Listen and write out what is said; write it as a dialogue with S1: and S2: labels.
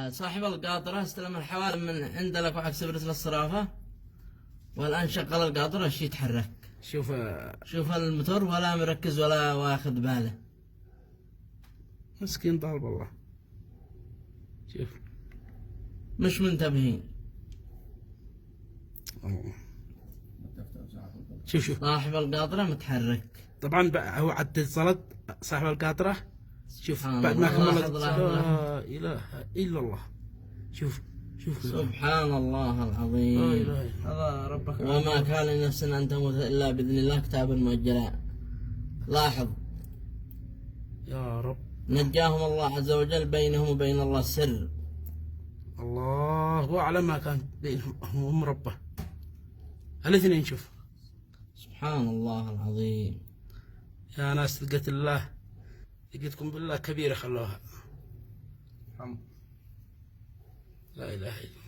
S1: صاحب القاطرة استلم الحوالم من عند لك واحد سبرت للصرافة، والآن شغل القاطرة الشي يتحرك. شوف الموتور ولا مركز ولا واخد باله.
S2: مسكين ضرب الله. شوف
S1: مش منتبهين.
S2: شوف
S1: صاحب القاطرة متحرك.
S2: طبعا بقى هو عدل صلد صاحب القاطرة. شوف بعد ما كمل لا إله إلا الله. شوف
S1: سبحان الله العظيم.
S2: هذا ربك.
S1: وما كان لنفس أن تموت إلا بإذن الله كتابا مؤجلا. لاحظ
S2: يا رب
S1: نجاهم الله عز وجل، بينهم وبين الله السر.
S2: الله أعلم ما كان بينهم هم ربه الاثنين. شوف
S1: سبحان الله العظيم.
S2: يا ناس لقيت الله، لقيتكم بالله كبيرة خلوها. لا إله إلا